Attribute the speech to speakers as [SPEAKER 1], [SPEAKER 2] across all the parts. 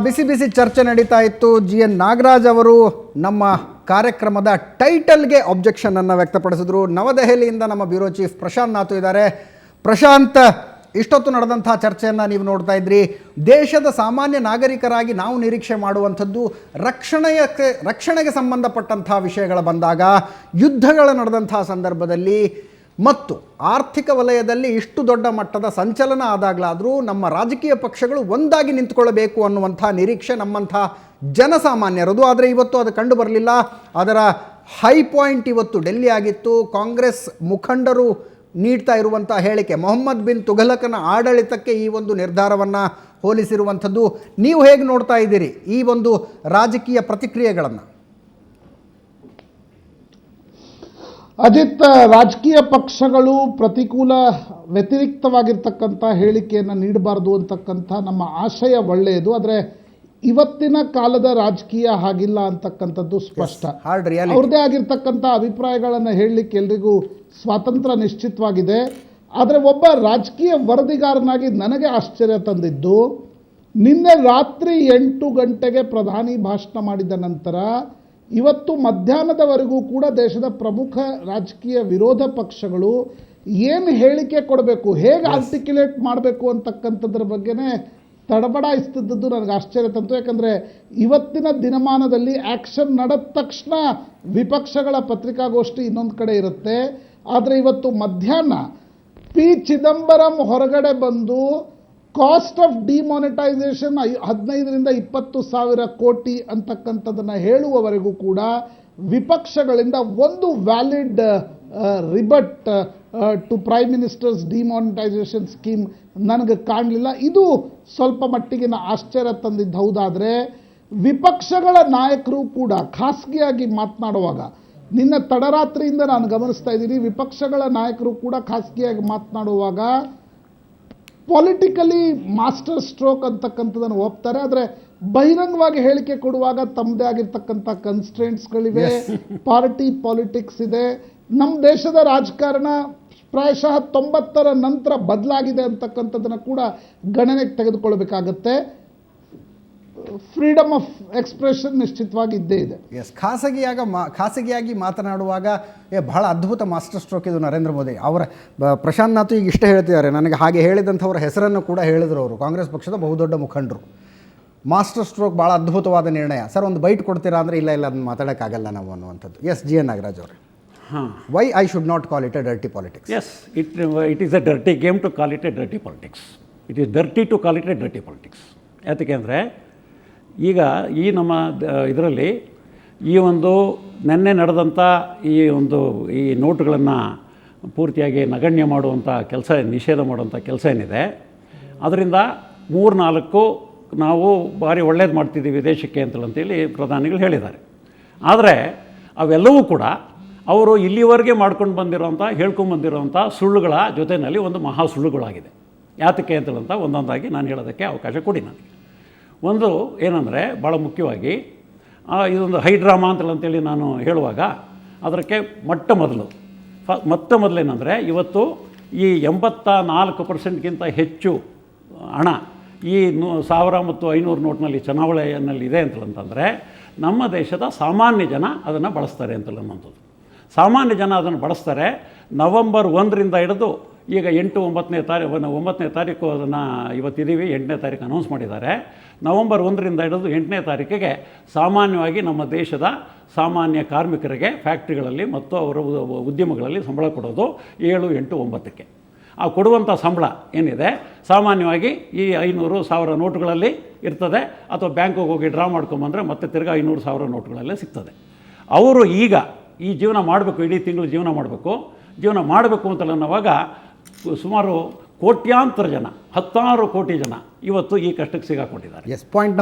[SPEAKER 1] ಬಿಸಿ ಬಿಸಿ ಚರ್ಚೆ ನಡೀತಾ ಇತ್ತು. GN ನಾಗರಾಜ್ ಅವರು ನಮ್ಮ ಕಾರ್ಯಕ್ರಮದ ಟೈಟಲ್ಗೆ ಅಬ್ಜೆಕ್ಷನ್ ಅನ್ನು ವ್ಯಕ್ತಪಡಿಸಿದ್ರು. ನವದೆಹಲಿಯಿಂದ ನಮ್ಮ ಬ್ಯೂರೋ ಚೀಫ್ ಪ್ರಶಾಂತ್ ನಾತು ಇದ್ದಾರೆ. ಪ್ರಶಾಂತ್, ಇಷ್ಟೊತ್ತು ನಡೆದಂಥ ಚರ್ಚೆಯನ್ನು ನೀವು ನೋಡ್ತಾ ಇದ್ರಿ. ದೇಶದ ಸಾಮಾನ್ಯ ನಾಗರಿಕರಾಗಿ ನಾವು ನಿರೀಕ್ಷೆ ಮಾಡುವಂಥದ್ದು ರಕ್ಷಣೆಗೆ ಸಂಬಂಧಪಟ್ಟಂಥ ವಿಷಯಗಳ ಬಂದಾಗ, ಯುದ್ಧಗಳು ನಡೆದಂಥ ಸಂದರ್ಭದಲ್ಲಿ ಮತ್ತು ಆರ್ಥಿಕ ವಲಯದಲ್ಲಿ ಇಷ್ಟು ದೊಡ್ಡ ಮಟ್ಟದ ಸಂಚಲನ ಆದಾಗಲಾದರೂ ನಮ್ಮ ರಾಜಕೀಯ ಪಕ್ಷಗಳು ಒಂದಾಗಿ ನಿಂತುಕೊಳ್ಳಬೇಕು ಅನ್ನುವಂಥ ನಿರೀಕ್ಷೆ ನಮ್ಮಂಥ ಜನಸಾಮಾನ್ಯರದು. ಆದರೆ ಇವತ್ತು ಅದು ಕಂಡು ಬರಲಿಲ್ಲ. ಅದರ ಹೈ ಪಾಯಿಂಟ್ ಇವತ್ತು ಡೆಲ್ಲಿ ಆಗಿತ್ತು. ಕಾಂಗ್ರೆಸ್ ಮುಖಂಡರು ನೀಡ್ತಾ ಇರುವಂಥ ಹೇಳಿಕೆ, ಮೊಹಮ್ಮದ್ ಬಿನ್ ತುಘಲಕನ ಆಡಳಿತಕ್ಕೆ ಈ ಒಂದು ನಿರ್ಧಾರವನ್ನು ಹೋಲಿಸಿರುವಂಥದ್ದು. ನೀವು ಹೇಗೆ ನೋಡ್ತಾ ಇದ್ದೀರಿ ಈ ಒಂದು ರಾಜಕೀಯ ಪ್ರತಿಕ್ರಿಯೆಗಳನ್ನು?
[SPEAKER 2] ಅಜಿತ್, ರಾಜಕೀಯ ಪಕ್ಷಗಳು ಪ್ರತಿಕೂಲ ವ್ಯತಿರಿಕ್ತವಾಗಿರ್ತಕ್ಕಂಥ ಹೇಳಿಕೆಯನ್ನು ನೀಡಬಾರ್ದು ಅಂತಕ್ಕಂಥ ನಮ್ಮ ಆಶಯ ಒಳ್ಳೆಯದು. ಆದರೆ ಇವತ್ತಿನ ಕಾಲದ ರಾಜಕೀಯ ಹಾಗಿಲ್ಲ ಅಂತಕ್ಕಂಥದ್ದು ಸ್ಪಷ್ಟ. ಅವ್ರದ್ದೇ ಆಗಿರ್ತಕ್ಕಂಥ ಅಭಿಪ್ರಾಯಗಳನ್ನು ಹೇಳಲಿಕ್ಕೆ ಎಲ್ರಿಗೂ ಸ್ವಾತಂತ್ರ್ಯ ನಿಶ್ಚಿತವಾಗಿದೆ. ಆದರೆ ಒಬ್ಬ ರಾಜಕೀಯ ವರದಿಗಾರನಾಗಿ ನನಗೆ ಆಶ್ಚರ್ಯ ತಂದಿದ್ದು, ನಿನ್ನೆ ರಾತ್ರಿ 8 ಗಂಟೆಗೆ ಪ್ರಧಾನಿ ಭಾಷಣ ಮಾಡಿದ ನಂತರ ಇವತ್ತು ಮಧ್ಯಾಹ್ನದವರೆಗೂ ಕೂಡ ದೇಶದ ಪ್ರಮುಖ ರಾಜಕೀಯ ವಿರೋಧ ಪಕ್ಷಗಳು ಏನು ಹೇಳಿಕೆ ಕೊಡಬೇಕು, ಹೇಗೆ ಆರ್ಟಿಕ್ಯುಲೇಟ್ ಮಾಡಬೇಕು ಅಂತಕ್ಕಂಥದ್ರ ಬಗ್ಗೆನೇ ತಡಬಡಾಯಿಸ್ತಿದ್ದದ್ದು ನನಗೆ ಆಶ್ಚರ್ಯ ತಂತು. ಯಾಕಂದರೆ ಇವತ್ತಿನ ದಿನಮಾನದಲ್ಲಿ ಆ್ಯಕ್ಷನ್ ನಡೆದ ತಕ್ಷಣ ವಿಪಕ್ಷಗಳ ಪತ್ರಿಕಾಗೋಷ್ಠಿ ಇನ್ನೊಂದು ಕಡೆ ಇರುತ್ತೆ. ಆದರೆ ಇವತ್ತು ಮಧ್ಯಾಹ್ನ ಪಿ ಚಿದಂಬರಂ ಹೊರಗಡೆ ಬಂದು ಕಾಸ್ಟ್ ಆಫ್ ಡಿಮಾನಿಟೈಸೇಷನ್ 15ರಿಂದ 20 ಸಾವಿರ ಕೋಟಿ ಅಂತಕ್ಕಂಥದ್ದನ್ನು ಹೇಳುವವರೆಗೂ ಕೂಡ ವಿಪಕ್ಷಗಳಿಂದ ಒಂದು valid rebut to prime minister's demonetisation scheme ನನಗೆ ಕಾಣಲಿಲ್ಲ. ಇದು ಸ್ವಲ್ಪ ಮಟ್ಟಿಗಿನ ಆಶ್ಚರ್ಯ ತಂದಿದ್ದು ಹೌದಾದರೆ, ವಿಪಕ್ಷಗಳ ನಾಯಕರು ಕೂಡ ಖಾಸಗಿಯಾಗಿ ಮಾತನಾಡುವಾಗ, ನಿನ್ನ ತಡರಾತ್ರಿಯಿಂದ ನಾನು ಗಮನಿಸ್ತಾ ಇದ್ದೀನಿ, ವಿಪಕ್ಷಗಳ ನಾಯಕರು ಕೂಡ ಖಾಸಗಿಯಾಗಿ ಮಾತನಾಡುವಾಗ ಪೊಲಿಟಿಕಲಿ ಮಾಸ್ಟರ್ ಸ್ಟ್ರೋಕ್ ಅಂತಕ್ಕಂಥದ್ದನ್ನು ಒಪ್ತಾರೆ. ಆದರೆ ಬಹಿರಂಗವಾಗಿ ಹೇಳಿಕೆ ಕೊಡುವಾಗ ತಮ್ಮದೇ ಆಗಿರ್ತಕ್ಕಂಥ ಕನ್ಸ್ಟ್ರೆಂಟ್ಸ್ಗಳಿವೆ, ಪಾರ್ಟಿ ಪಾಲಿಟಿಕ್ಸ್ ಇದೆ. ನಮ್ಮ ದೇಶದ ರಾಜಕಾರಣ ಪ್ರಾಯಶಃ 90ರ ನಂತರ ಬದಲಾಗಿದೆ ಅಂತಕ್ಕಂಥದ್ದನ್ನು ಕೂಡ ಗಣನೆಗೆ ತೆಗೆದುಕೊಳ್ಬೇಕಾಗತ್ತೆ. ಫ್ರೀಡಮ್ ಆಫ್ ಎಕ್ಸ್ಪ್ರೆಷನ್ ನಿಶ್ಚಿತವಾಗಿ ಇದ್ದೇ ಇದೆ.
[SPEAKER 1] ಖಾಸಗಿಯಾಗಿ ಮಾತನಾಡುವಾಗ ಬಹಳ ಅದ್ಭುತ ಮಾಸ್ಟರ್ ಸ್ಟ್ರೋಕ್ ಇದು ನರೇಂದ್ರ ಮೋದಿ ಅವರ. ಪ್ರಶಾಂತ್ ನಾತು ಈಗ ಇಷ್ಟೇ ಹೇಳ್ತಿದ್ದಾರೆ, ನನಗೆ ಹಾಗೆ ಹೇಳಿದಂಥವರ ಹೆಸರನ್ನು ಕೂಡ ಹೇಳಿದ್ರು ಅವರು, ಕಾಂಗ್ರೆಸ್ ಪಕ್ಷದ ಬಹುದೊಡ್ಡ ಮುಖಂಡರು. ಮಾಸ್ಟರ್ ಸ್ಟ್ರೋಕ್ ಭಾಳ ಅದ್ಭುತವಾದ ನಿರ್ಣಯ ಸರ್, ಒಂದು ಬೈಟ್ ಕೊಡ್ತೀರಾ ಅಂದರೆ ಇಲ್ಲ ಅದನ್ನು ಮಾತಾಡೋಕ್ಕಾಗಲ್ಲ ನಾವು ಅನ್ನುವಂಥದ್ದು. ಎಸ್, GN ನಾಗರಾಜ್ ಅವರೇ, why I should not call it a dirty politics?
[SPEAKER 3] Yes, it is a dirty game to call it a dirty politics. It is dirty to call it a dirty politics. ಯಾತಕ್ಕೆ ಅಂದರೆ ಈಗ ಈ ನಮ್ಮ ಇದರಲ್ಲಿ ಈ ಒಂದು ನೆನ್ನೆ ನಡೆದಂಥ ಈ ನೋಟುಗಳನ್ನು ಪೂರ್ತಿಯಾಗಿ ನಗಣ್ಯ ಮಾಡುವಂಥ ಕೆಲಸ, ನಿಷೇಧ ಮಾಡುವಂಥ ಕೆಲಸ ಏನಿದೆ, ಅದರಿಂದ 3-4 ನಾವು ಭಾರಿ ಒಳ್ಳೇದು ಮಾಡ್ತಿದ್ದೀವಿ ದೇಶಕ್ಕೆ ಅಂತೇಳಿ ಪ್ರಧಾನಿಗಳು ಹೇಳಿದ್ದಾರೆ. ಆದರೆ ಅವೆಲ್ಲವೂ ಕೂಡ ಅವರು ಇಲ್ಲಿವರೆಗೆ ಮಾಡ್ಕೊಂಡು ಬಂದಿರೋಂಥ, ಹೇಳ್ಕೊಂಬಂದಿರೋಂಥ ಸುಳ್ಳುಗಳ ಜೊತೆಯಲ್ಲಿ ಒಂದು ಮಹಾ ಸುಳ್ಳುಗಳಾಗಿದೆ. ಯಾತಕ್ಕೆ ಅಂತೇಳಂತ ಒಂದೊಂದಾಗಿ ನಾನು ಹೇಳೋದಕ್ಕೆ ಅವಕಾಶ ಕೊಡಿ ನನಗೆ. ಒಂದು ಏನಂದರೆ, ಭಾಳ ಮುಖ್ಯವಾಗಿ ಇದೊಂದು ಹೈಡ್ರಾಮಾ ಅಂತೇಳಿ ನಾನು ಹೇಳುವಾಗ ಅದಕ್ಕೆ ಮೊಟ್ಟ ಮೊದಲೇನೆಂದರೆ, ಇವತ್ತು ಈ 84%ಗಿಂತ ಹೆಚ್ಚು ಹಣ ಈ 1000 ಮತ್ತು 500 ನೋಟ್ನಲ್ಲಿ ಚುನಾವಣೆಯಲ್ಲಿ ಇದೆ ಅಂತಂದರೆ ನಮ್ಮ ದೇಶದ ಸಾಮಾನ್ಯ ಜನ ಅದನ್ನು ಬಳಸ್ತಾರೆ ಅಂತಲನ್ನೋಂಥದ್ದು. ಸಾಮಾನ್ಯ ಜನ ಅದನ್ನು ಬಳಸ್ತಾರೆ. ನವೆಂಬರ್ 1ರಿಂದ ಹಿಡಿದು ಈಗ 9ನೇ ತಾರೀಕು ಅದನ್ನು ಇವತ್ತಿದ್ದೀವಿ, 8ನೇ ತಾರೀಕು ಅನೌನ್ಸ್ ಮಾಡಿದ್ದಾರೆ. ನವೆಂಬರ್ 1ರಿಂದ ಹಿಡಿದು 8ನೇ ತಾರೀಕಿಗೆ ಸಾಮಾನ್ಯವಾಗಿ ನಮ್ಮ ದೇಶದ ಸಾಮಾನ್ಯ ಕಾರ್ಮಿಕರಿಗೆ ಫ್ಯಾಕ್ಟ್ರಿಗಳಲ್ಲಿ ಮತ್ತು ಅವರ ಉದ್ಯಮಗಳಲ್ಲಿ ಸಂಬಳ ಕೊಡೋದು 7, 8, 9ಕ್ಕೆ. ಆ ಕೊಡುವಂಥ ಸಂಬಳ ಏನಿದೆ ಸಾಮಾನ್ಯವಾಗಿ ಈ 500,000 ನೋಟುಗಳಲ್ಲಿ ಇರ್ತದೆ, ಅಥವಾ ಬ್ಯಾಂಕಿಗೆ ಹೋಗಿ ಡ್ರಾ ಮಾಡ್ಕೊಂಬಂದರೆ ಮತ್ತೆ ತಿರ್ಗಾ 500,000 ನೋಟುಗಳಲ್ಲೇ ಸಿಗ್ತದೆ. ಅವರು ಈಗ ಈ ಜೀವನ ಮಾಡಬೇಕು, ಇಡೀ ತಿಂಗಳು ಜೀವನ ಮಾಡಬೇಕು ಅಂತ ಅನ್ನೋವಾಗ ಸುಮಾರು ಕೋಟ್ಯಾಂತರ ಜನ, 10 ಕೋಟಿ ಜನ ಇವತ್ತು ಈ ಕಷ್ಟಕ್ಕೆ ಸಿಗಾಕೊಂಡಿದ್ದಾರೆ.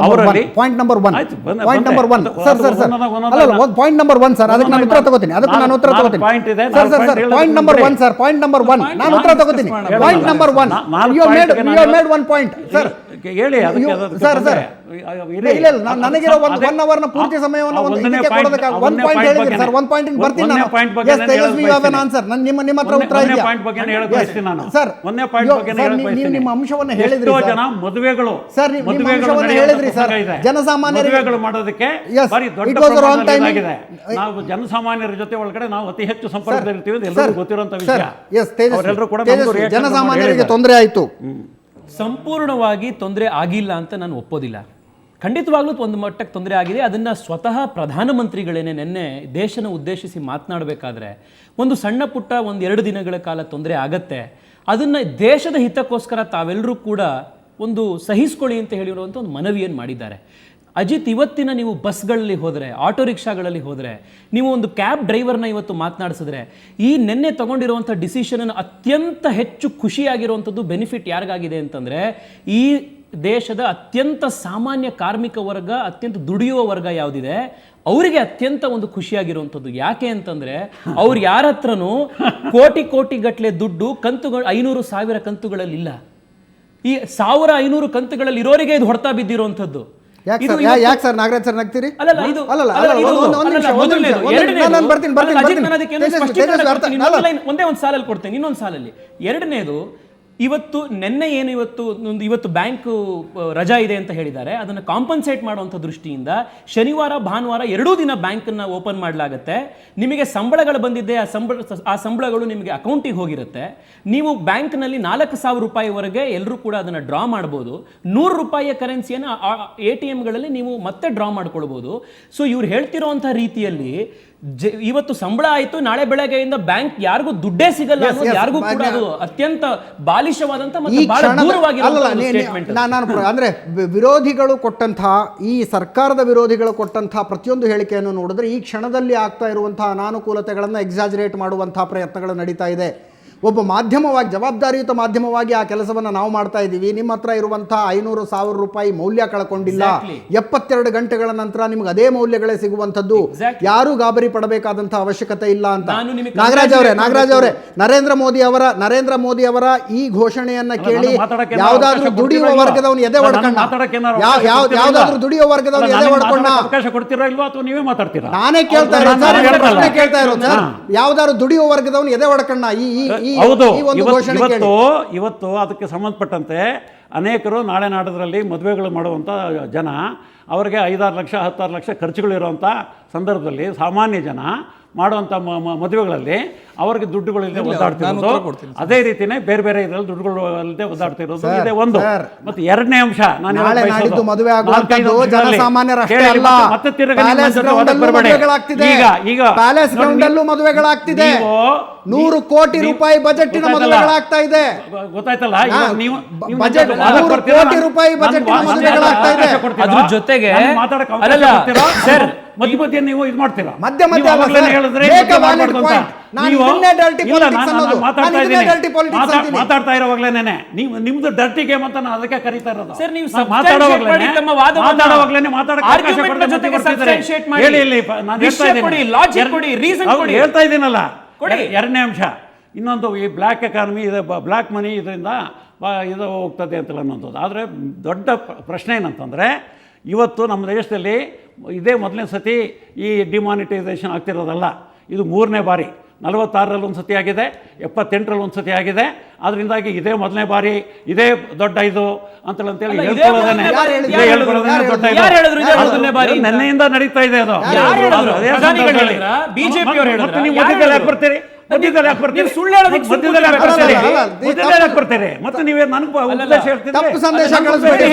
[SPEAKER 1] ಪಾಯಿಂಟ್ ನಂಬರ್ 1 ಸರ್, ಅದಕ್ಕೆ ನಾನು ಉತ್ತರ ತಗೋತೀನಿ. Point number 1 sir, point number 1 ನಾನು ಉತ್ತರ ತಗೋತೀನಿ. Point number 1, you made 1 point sir.
[SPEAKER 3] ಹೇಳಿ ಅದಕ್ಕೆ
[SPEAKER 1] ಸರ್ ಇಲ್ಲ ನನಗಿರೋ ಒನ್ ಅವರ್ನ ಪೂರ್ತಿ ಸಮಯವನ್ನು ಒಂದು ಇದಕ್ಕೆ ಕೊಡೋದಕ್ಕೆ ಒಂದು ಪಾಯಿಂಟ್ ಹೇಳಿದ್ರಿ ಸರ್, ಒಂದು ಪಾಯಿಂಟ್ ಬರ್ತೀನಿ ನಾನು. Yes Tejasvi you have an answer. ನಿಮ್ಮ ಹತ್ರ ಉತ್ತರ ಇದೆಯಾ ಸರ್? ನೀವು ನಿಮ್ಮ ಅಂಶವನ್ನು ಹೇಳಿದ್ರಿ
[SPEAKER 3] ಎಷ್ಟೋ ಜನ ಮದುವೆಗಳು
[SPEAKER 1] ಸರ್, ನಿಮ್ಮ ಅಂಶವನ್ನು ಹೇಳಿದ್ರಿ ಸರ್. ಜನಸಾಮಾನ್ಯರಿಗೆ
[SPEAKER 3] ಮಾಡೋದಕ್ಕೆ ನಾವು ಜನಸಾಮಾನ್ಯರ ಜೊತೆ ಒಳಗಡೆ ನಾವು ಅತಿ ಹೆಚ್ಚು ಸಂಪರ್ಕದಲ್ಲಿರ್ತೀವಿ, ಎಲ್ಲರಿಗೂ ಗೊತ್ತಿರುವಂತ ವಿಷಯ. ಅವರೆಲ್ಲರೂ ಕೂಡ
[SPEAKER 1] ಜನಸಾಮಾನ್ಯರಿಗೆ ತೊಂದರೆ ಆಯಿತು.
[SPEAKER 4] ಸಂಪೂರ್ಣವಾಗಿ ತೊಂದರೆ ಆಗಿಲ್ಲ ಅಂತ ನಾನು ಒಪ್ಪೋದಿಲ್ಲ. ಖಂಡಿತವಾಗ್ಲೂ ಒಂದು ಮಟ್ಟಕ್ಕೆ ತೊಂದರೆ ಆಗಿದೆ. ಅದನ್ನು ಸ್ವತಃ ಪ್ರಧಾನಮಂತ್ರಿಗಳೇನೆ ನಿನ್ನೆ ದೇಶನ ಉದ್ದೇಶಿಸಿ ಮಾತನಾಡಬೇಕಾದ್ರೆ ಒಂದು ಸಣ್ಣ ಪುಟ್ಟ 1-2 ದಿನಗಳ ಕಾಲ ತೊಂದರೆ ಆಗತ್ತೆ, ಅದನ್ನು ದೇಶದ ಹಿತಕ್ಕೋಸ್ಕರ ತಾವೆಲ್ಲರೂ ಕೂಡ ಒಂದು ಸಹಿಸ್ಕೊಳ್ಳಿ ಅಂತ ಹೇಳಿರುವಂಥ ಒಂದು ಮನವಿಯನ್ನು ಮಾಡಿದ್ದಾರೆ. ಅಜಿತ್, ಇವತ್ತಿನ ನೀವು ಬಸ್ಗಳಲ್ಲಿ ಹೋದರೆ, ಆಟೋ ರಿಕ್ಷಾಗಳಲ್ಲಿ ಹೋದರೆ, ನೀವು ಒಂದು ಕ್ಯಾಬ್ ಡ್ರೈವರ್ನ ಇವತ್ತು ಮಾತನಾಡಿಸಿದ್ರೆ, ಈ ನಿನ್ನೆ ತಗೊಂಡಿರುವಂಥ ಡಿಸಿಷನನ್ನು ಅತ್ಯಂತ ಹೆಚ್ಚು ಖುಷಿಯಾಗಿರುವಂಥದ್ದು ಬೆನಿಫಿಟ್ ಯಾರಿಗಾಗಿದೆ ಅಂತಂದರೆ, ಈ ದೇಶದ ಅತ್ಯಂತ ಸಾಮಾನ್ಯ ಕಾರ್ಮಿಕ ವರ್ಗ, ಅತ್ಯಂತ ದುಡಿಯುವ ವರ್ಗ ಯಾವುದಿದೆ ಅವರಿಗೆ ಅತ್ಯಂತ ಒಂದು ಖುಷಿಯಾಗಿರುವಂಥದ್ದು. ಯಾಕೆ ಅಂತಂದರೆ ಅವ್ರು ಯಾರ ಹತ್ರನೂ ಕೋಟಿ ಗಟ್ಟಲೆ ದುಡ್ಡು ಕಂತುಗಳು 500,000 ಕಂತುಗಳಲ್ಲಿ ಇಲ್ಲ. ಈ 1500 ಕಂತುಗಳಲ್ಲಿ ಇರೋರಿಗೆ ಇದು ಹೊಡ್ತಾ ಬಿದ್ದಿರುವಂಥದ್ದು.
[SPEAKER 1] ಯಾಕೆ ಸರ್ ನಾಗರಾಜ್ ಸರ್ ನಗ್ತೀರಿ?
[SPEAKER 4] ಒಂದೇ ಒಂದು ಸಾಲಲ್ಲಿ ಕೊಡ್ತೇನೆ, ಇನ್ನೊಂದು ಸಾಲಲ್ಲಿ. ಎರಡನೇದು, ಇವತ್ತು ನಿನ್ನೆ ಏನು ಇವತ್ತು ಬ್ಯಾಂಕ್ ರಜಾ ಇದೆ ಅಂತ ಹೇಳಿದ್ದಾರೆ, ಅದನ್ನು ಕಾಂಪನ್ಸೇಟ್ ಮಾಡುವಂಥ ದೃಷ್ಟಿಯಿಂದ ಶನಿವಾರ ಭಾನುವಾರ 2 ದಿನ ಬ್ಯಾಂಕನ್ನು ಓಪನ್ ಮಾಡಲಾಗುತ್ತೆ. ನಿಮಗೆ ಸಂಬಳಗಳು ಬಂದಿದ್ದೆ, ಆ ಸಂಬಳಗಳು ನಿಮಗೆ ಅಕೌಂಟಿಗೆ ಹೋಗಿರುತ್ತೆ. ನೀವು ಬ್ಯಾಂಕ್ನಲ್ಲಿ 4,000 ರೂಪಾಯಿವರೆಗೆ ಎಲ್ಲರೂ ಕೂಡ ಅದನ್ನು ಡ್ರಾ ಮಾಡ್ಬೋದು. 100 ರೂಪಾಯಿಯ ಕರೆನ್ಸಿಯನ್ನು ATMಗಳಲ್ಲಿ ನೀವು ಮತ್ತೆ ಡ್ರಾ ಮಾಡ್ಕೊಳ್ಬೋದು. ಸೊ ಇವ್ರು ಹೇಳ್ತಿರೋಂಥ ರೀತಿಯಲ್ಲಿ ಇವತ್ತು ಸಂಬಳ ಆಯ್ತು, ನಾಳೆ ಬೆಳಗ್ಗೆಯಿಂದ ಬ್ಯಾಂಕ್ ಯಾರಿಗೂ ದುಡ್ಡೇ ಸಿಗಲ್ಲ ಅನ್ನೋದು ಯಾರಿಗೂ ಕೂಡ ಅದು ಅತ್ಯಂತ ಬಾಲಿಶವಾದಂತ ಮತ್ತು ಬಹಳ ದೂರವಾಗಿರುವಂತ.
[SPEAKER 1] ಅಂದ್ರೆ ವಿರೋಧಿಗಳು ಕೊಟ್ಟಂತಹ, ಈ ಸರ್ಕಾರದ ವಿರೋಧಿಗಳು ಕೊಟ್ಟಂತಹ ಪ್ರತಿಯೊಂದು ಹೇಳಿಕೆಯನ್ನು ನೋಡಿದ್ರೆ ಈ ಕ್ಷಣದಲ್ಲಿ ಆಗ್ತಾ ಇರುವಂತಹ ಅನಾನುಕೂಲತೆಗಳನ್ನು ಎಕ್ಸಾಜರೇಟ್ ಮಾಡುವಂತಹ ಪ್ರಯತ್ನಗಳು ನಡೀತಾ ಇದೆ. ಒಬ್ಬ ಮಾಧ್ಯಮವಾಗಿ, ಜವಾಬ್ದಾರಿಯುತ ಮಾಧ್ಯಮವಾಗಿ ಆ ಕೆಲಸವನ್ನು ನಾವು ಮಾಡ್ತಾ ಇದ್ದೀವಿ. ನಿಮ್ಮ ಹತ್ರ ಇರುವಂತಹ 500,000 ರೂಪಾಯಿ ಮೌಲ್ಯ ಕಳ್ಕೊಂಡಿಲ್ಲ. 72 ಗಂಟೆಗಳ ನಂತರ ನಿಮ್ಗೆ ಅದೇ ಮೌಲ್ಯಗಳೇ ಸಿಗುವಂಥದ್ದು. ಯಾರೂ ಗಾಬರಿ ಪಡಬೇಕಾದಂತಹ ಅವಶ್ಯಕತೆ ಇಲ್ಲ ಅಂತ. ನಾಗರಾಜ್ ಅವರೇ ನರೇಂದ್ರ ಮೋದಿ ಅವರ ಈ ಘೋಷಣೆಯನ್ನ ಕೇಳಿ ಯಾವ್ದಾದ್ರು ದುಡಿಯುವ ವರ್ಗದವನು ಎದೆ ಹೊಡ್ಕೊಂಡ, ಯಾವ್ದಾದ್ರು ದುಡಿಯುವ ವರ್ಗದವನು ಎದೆ ಹೊಡ್ಕೊಂಡ?
[SPEAKER 3] ಅವಕಾಶ ಕೊಡ್ತೀರಾ ಇಲ್ವಾ ಅಥವಾ ನೀವೇ ಮಾತಾಡ್ತೀರಾ?
[SPEAKER 1] ನಾನೇ ಕೇಳ್ತಾ ಇರೋದು ಸರ್, ಯಾವ್ದಾದ್ರು ದುಡಿಯುವ ವರ್ಗದವನು ಎದೆ ಹೊಡ್ಕೊಂಡ
[SPEAKER 3] ಹೌದು. ಇವತ್ತು ಅದಕ್ಕೆ ಸಂಬಂಧಪಟ್ಟಂತೆ ಅನೇಕರು ನಾಳೆ ನಾಡೋದ್ರಲ್ಲಿ ಮದುವೆಗಳು ಮಾಡುವಂಥ ಜನ, ಅವರಿಗೆ 5-6 ಲಕ್ಷ 10-6 ಲಕ್ಷ ಖರ್ಚುಗಳಿರುವಂಥ ಸಂದರ್ಭದಲ್ಲಿ ಸಾಮಾನ್ಯ ಜನ ಮಾಡುವಂಥ ಮದುವೆಗಳಲ್ಲಿ ಅವ್ರಿಗೆ ದುಡ್ಡುಗಳಿಲ್ಲದೆ ಒದ್ದಾಡ್ತಿರೋದು. ಅದೇ ರೀತಿನೇ ಬೇರೆ ಬೇರೆ ಇದರಲ್ಲಿ ದುಡ್ಡುಗಳು ಅಲ್ಲದೆ ಒದ್ದಾಡ್ತಿರೋದು ಇದೆ ಒಂದು. ಮತ್ತೆ ಎರಡನೇ ಅಂಶ,
[SPEAKER 1] ಮತ್ತೆ ಈಗ 100 ಕೋಟಿ ರೂಪಾಯಿ ಬಜೆಟ್ಟಿನ ಮದುವೆಗಳಾಗ್ತಾ ಇದೆ.
[SPEAKER 3] ಗೊತ್ತಾಯ್ತಲ್ಲ, ನೀವು
[SPEAKER 1] 100 ಕೋಟಿ ರೂಪಾಯಿ ಬಜೆಟ್ಟಿನ ಮದುವೆಗಳಾಗ್ತಾ ಇದೆ.
[SPEAKER 4] ಅದ್ರ ಜೊತೆಗೆ
[SPEAKER 3] ಮಧ್ಯೆ ನೀವು ಇದು ಮಾಡ್ತೀರಾ, ಮಾತಾಡ್ತಾ ಇರೋವಾಗ್ಲೇನೆ ನೀವು ನಿಮ್ದು ಡರ್ಟಿ ಗೇಮ್ ಅಂತ ನಾನು ಅದಕ್ಕೆ ಕರೀತಾ ಇರೋದು.
[SPEAKER 4] ಸರ್, ನೀವು
[SPEAKER 3] ಹೇಳ್ತಾ ಇದ್ದೀನಲ್ಲ. ಎರಡನೇ ಅಂಶ, ಇನ್ನೊಂದು ಈ ಬ್ಲ್ಯಾಕ್ ಎಕಾನಮಿ ಇದೆ, ಬ್ಲ್ಯಾಕ್ ಮನಿ ಇದರಿಂದ ಇದು ಹೋಗ್ತದೆ ಅಂತಲ್ಲ ಅನ್ನೋದು. ಆದರೆ ದೊಡ್ಡ ಪ್ರಶ್ನೆ ಏನಂತಂದರೆ, ಇವತ್ತು ನಮ್ಮ ದೇಶದಲ್ಲಿ ಇದೇ ಮೊದಲನೇ ಸತಿ ಈ ಡಿಮಾನಿಟೈಸೇಷನ್ ಆಗ್ತಿರೋದಲ್ಲ. ಇದು 3ನೇ ಬಾರಿ. 46ರಲ್ಲಿ ಒಂದು ಸತಿ ಆಗಿದೆ, 78ರಲ್ಲಿ ಒಂದು ಸತಿ ಆಗಿದೆ. ಅದರಿಂದಾಗಿ ಇದೇ ಮೊದಲನೇ ಬಾರಿ, ಇದೇ ದೊಡ್ಡ ಇದು ಅಂತೇಳಿ ನೆನ್ನೆಯಿಂದ ನಡೀತಾ ಇದೆ ಅದು. ಮತ್ತೆ ನೀವೇ ನನಗೂ ಉದ್ದೇಶ ಹೇಳ್ತೀರಿ,
[SPEAKER 1] ತಪ್ಪು ಸಂದೇಶ ಕಳಿಸ್ಬೇಡಿ.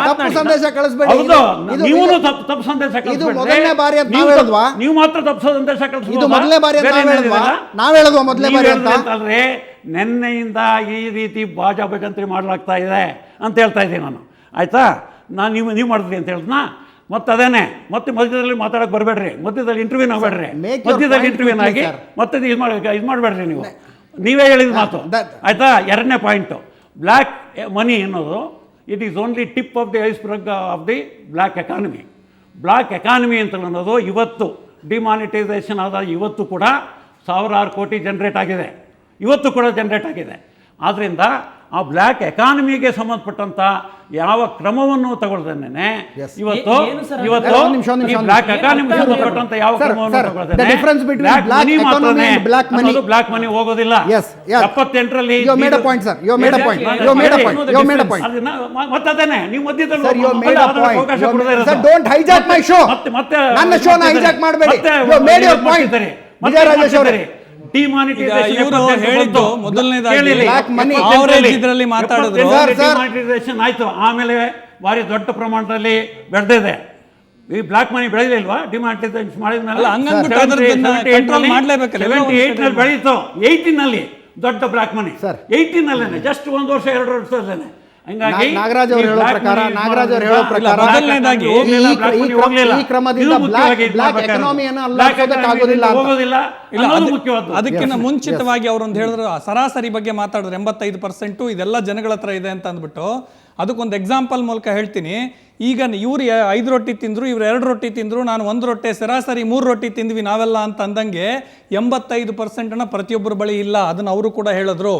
[SPEAKER 3] ತಪ್ಪು ಸಂದೇಶ
[SPEAKER 1] ನೀವು ಮಾತ್ರ ತಪ್ಪು ಸಂದೇಶ
[SPEAKER 3] ಅಲ್ರಿ. ನಿನ್ನೆಯಿಂದ ಈ ರೀತಿ ಬಾಜಾಬಜಂತ್ರಿ ಮಾಡಲಾಗ್ತಾ ಇದೆ ಅಂತ ಹೇಳ್ತಾ ಇದ್ದೀನಿ ನಾನು. ಆಯ್ತಾ? ನಾನು ನೀವು ಮಾಡಿದ್ರಿ ಅಂತ ಹೇಳಿದ್ನಾ? ಮತ್ತೆ ಅದೇನೆ, ಮತ್ತೆ ಮಧ್ಯದಲ್ಲಿ ಮಾತಾಡಕ್ಕೆ ಬರಬೇಡ್ರಿ, ಮಧ್ಯದಲ್ಲಿ ಇಂಟರ್ವ್ಯೂನ್ ಆಗಬೇಡ್ರಿ, ಮಧ್ಯದಲ್ಲಿ ಇಂಟರ್ವ್ಯೂನ್ ಆಗಿ ಮತ್ತೆ ಇದು ಮಾಡಬೇಡ್ರಿ. ನೀವೇ ಹೇಳಿದ ಮಾತು ಆಯ್ತಾ? ಎರಡನೇ ಪಾಯಿಂಟು, ಬ್ಲ್ಯಾಕ್ ಮನಿ ಅನ್ನೋದು it is only tip of the iceberg of the black economy. Black economy ಅಂತ ಅನ್ನೋದು ಇವತ್ತು ಡಿಮಾನಿಟೈಸೇಷನ್ ಆದ ಇವತ್ತು ಕೂಡ 1000 ಕೋಟಿ ಜನರೇಟ್ ಆಗಿದೆ. ಇವತ್ತು ಕೂಡ ಜನರೇಟ್ ಆಗಿದೆ. ಆದ್ದರಿಂದ ಆ ಬ್ಲ್ಯಾಕ್ ಎಕಾನಮಿಗೆ ಸಂಬಂಧಪಟ್ಟಂತ ಯಾವ ಕ್ರಮವನ್ನು ತಗೊಳ್ದೇನೆ ಇವತ್ತು
[SPEAKER 4] ಏನು ಸರ್ ಅದು?
[SPEAKER 3] ಇವತ್ತು
[SPEAKER 1] ಒಂದು ನಿಮಿಷ, ಒಂದು ನಿಮಿಷ.
[SPEAKER 3] ಬ್ಲ್ಯಾಕ್ ಎಕಾನಮಿಗೆ ಸಂಬಂಧಪಟ್ಟಂತ ಯಾವ
[SPEAKER 1] Sir,
[SPEAKER 3] ಕ್ರಮವನ್ನು
[SPEAKER 1] sir,
[SPEAKER 3] ತಗೊಳ್ದೇನೆ
[SPEAKER 1] the difference between black economy and black money.
[SPEAKER 3] Black money ಹೋಗೋದಿಲ್ಲ.
[SPEAKER 1] Yes, yes.
[SPEAKER 3] 78ರಲ್ಲಿ
[SPEAKER 1] You have made a point, sir. You have made a point. You have made a point. You have made a point.
[SPEAKER 3] ಮತ್ತದೇನೆ ನೀವು ಮಧ್ಯದಲ್ಲಿ
[SPEAKER 1] Sir, you have made a point.
[SPEAKER 3] ಅವಕಾಶ
[SPEAKER 1] You have
[SPEAKER 3] ಕೊಡದೇ
[SPEAKER 1] made-
[SPEAKER 3] ಇರೋದು.
[SPEAKER 1] Sir, don't hijack my show.
[SPEAKER 3] ಮತ್ತೆ
[SPEAKER 1] ನನ್ನ show ನ hijack ಮಾಡಬೇಡಿ. You have made your point. ವಿಜಯ ರಾಜೇಶ್ ಅವರೇ.
[SPEAKER 3] ಡಿಮಾನಿಟೈಸೇಷನ್
[SPEAKER 5] ಇವರು ಹೇಳಿದ್ದು ಮೊದಲನೇದಾಗಿ
[SPEAKER 1] Black money.
[SPEAKER 5] Average ಇದ್ರಲ್ಲಿ ಮಾತಾಡಿದ್ರು.
[SPEAKER 3] ಡಿಮಾನಿಟೈಸೇಷನ್ ಆಯ್ತು, ಆಮೇಲೆ ಭಾರಿ ದೊಡ್ಡ ಪ್ರಮಾಣದಲ್ಲಿ ಬೆಳೆದಿದೆ. ಈ ಬ್ಲಾಕ್ ಮನಿ ಬೆಳೆದಿಲ್ವಾ ಡಿಮಾನಿಟೈಸೇಷನ್ ಮಾಡಿದ್ಮೇಲೆ?
[SPEAKER 5] ಅಲ್ಲ, ಹಂಗಂದ್ಬಿಟ್ಟು ಅದನ್ನ control ಮಾಡ್ಲೇಬೇಕಲ್ಲ.
[SPEAKER 3] 78 ಬೆಳೀತು, 18 ದೊಡ್ಡ ಬ್ಲಾಕ್ ಮನಿ.
[SPEAKER 1] Sir.
[SPEAKER 3] 18 ಜಸ್ಟ್ 1 ವರ್ಷ 2 ವರ್ಷದಲ್ಲೇ. ಹಂಗಾಗಿ
[SPEAKER 1] ನಾಗರಾಜ್ ಅವರು ಹೇಳೋ ಪ್ರಕಾರ
[SPEAKER 5] ಮೊದಲನೇದಾಗಿ
[SPEAKER 1] ಈ ಕ್ರಮದಿಂದ ಬ್ಲಾಕ್ ಎಕಾನಮಿಯನ್ನು ಅಲ್ಲಾಡಿಸೋದಕ್ಕಾಗೋದಿಲ್ಲ ಅಂತ.
[SPEAKER 3] ಹೋಗೋದಿಲ್ಲ
[SPEAKER 5] ಇಲ್ಲ,
[SPEAKER 3] ಅನ್ನೋದು ಮುಖ್ಯವಾದ್ದು.
[SPEAKER 5] ಅದಕ್ಕಿಂತ ಮುಂಚಿತವಾಗಿ ಅವರೊಂದು ಹೇಳಿದ್ರು ಸರಾಸರಿ ಬಗ್ಗೆ ಮಾತಾಡಿದ್ರು 85% ಇದೆಲ್ಲ ಜನಗಳ ಹತ್ರ ಇದೆ ಅಂತ ಅಂದ್ಬಿಟ್ಟು ಅದಕ್ಕೊಂದು ಎಕ್ಸಾಂಪಲ್ ಮೂಲಕ ಹೇಳ್ತೀನಿ. ಈಗ ಇವ್ರು 5 ರೊಟ್ಟಿ ತಿಂದ್ರು, ಇವ್ರು 2 ರೊಟ್ಟಿ ತಿಂದ್ರು, ನಾನು 1 ರೊಟ್ಟಿ, ಸರಾಸರಿ 3 ರೊಟ್ಟಿ ತಿಂದ್ವಿ ನಾವೆಲ್ಲ ಅಂತ ಅಂದಂಗೆ 85% ಪ್ರತಿಯೊಬ್ಬರ ಬಳಿ ಇಲ್ಲ. ಅದನ್ನು ಅವರು ಕೂಡ ಹೇಳಿದ್ರು.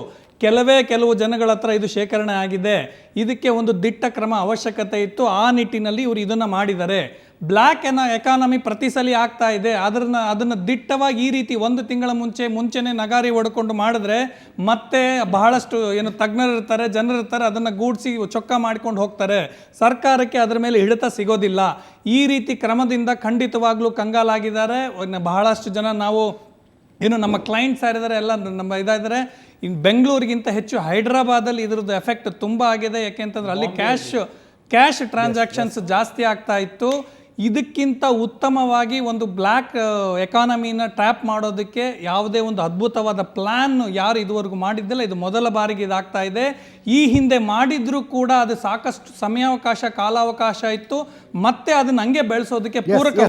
[SPEAKER 5] ಕೆಲವು ಜನಗಳ ಹತ್ರ ಇದು ಶೇಖರಣೆ ಆಗಿದೆ. ಇದಕ್ಕೆ ಒಂದು ದಿಟ್ಟ ಕ್ರಮ ಅವಶ್ಯಕತೆ ಇತ್ತು. ಆ ನಿಟ್ಟಿನಲ್ಲಿ ಇವರು ಇದನ್ನು ಮಾಡಿದ್ದಾರೆ. ಬ್ಲ್ಯಾಕ್ ಎಕಾನಮಿ ಪ್ರತಿ ಸಲ ಆಗ್ತಾ ಇದೆ. ಅದನ್ನು ದಿಟ್ಟವಾಗಿ ಈ ರೀತಿ 1 ತಿಂಗಳ ಮುಂಚೆನೇ ನಗಾರಿ ಹೊಡ್ಕೊಂಡು ಮಾಡಿದ್ರೆ ಮತ್ತೆ ಬಹಳಷ್ಟು ಏನು ತಜ್ಞರಿರ್ತಾರೆ, ಜನರಿರ್ತಾರೆ, ಅದನ್ನು ಗೂಡಿಸಿ ಚೊಕ್ಕ ಮಾಡ್ಕೊಂಡು ಹೋಗ್ತಾರೆ. ಸರ್ಕಾರಕ್ಕೆ ಅದರ ಮೇಲೆ ಹಿಡಿತ ಸಿಗೋದಿಲ್ಲ. ಈ ರೀತಿ ಕ್ರಮದಿಂದ ಖಂಡಿತವಾಗ್ಲೂ ಕಂಗಾಲಾಗಿದ್ದಾರೆ ಬಹಳಷ್ಟು ಜನ. ನಾವು ಏನು ನಮ್ಮ ಕ್ಲೈಂಟ್ಸ್ ಯಾರಿದ್ದಾರೆ ಎಲ್ಲ ನಮ್ಮ ಇದಾದರೆ ಇನ್ನು ಬೆಂಗಳೂರಿಗಿಂತ ಹೆಚ್ಚು ಹೈದ್ರಾಬಾದಲ್ಲಿ ಇದ್ರದ್ದು ಎಫೆಕ್ಟ್ ತುಂಬ ಆಗಿದೆ. ಯಾಕೆಂತಂದ್ರೆ ಅಲ್ಲಿ ಕ್ಯಾಶ್ ಟ್ರಾನ್ಸಾಕ್ಷನ್ಸ್ ಜಾಸ್ತಿ ಆಗ್ತಾ ಇತ್ತು. ಇದಕ್ಕಿಂತ ಉತ್ತಮವಾಗಿ ಒಂದು ಬ್ಲ್ಯಾಕ್ ಎಕಾನಮಿನ ಟ್ರ್ಯಾಪ್ ಮಾಡೋದಕ್ಕೆ ಯಾವುದೇ ಒಂದು ಅದ್ಭುತವಾದ ಪ್ಲ್ಯಾನ್ ಯಾರು ಇದುವರೆಗೂ ಮಾಡಿದ್ದಿಲ್ಲ. ಇದು ಮೊದಲ ಬಾರಿಗೆ ಇದಾಗ್ತಾ ಇದೆ. ಈ ಹಿಂದೆ ಮಾಡಿದ್ರೂ ಕೂಡ ಅದು ಸಾಕಷ್ಟು ಸಮಯಾವಕಾಶ ಕಾಲಾವಕಾಶ ಇತ್ತು. ಮತ್ತೆ ಅದನ್ನ ಹಂಗೆ ಬೆಳೆಸೋದಕ್ಕೆ ಪೂರಕ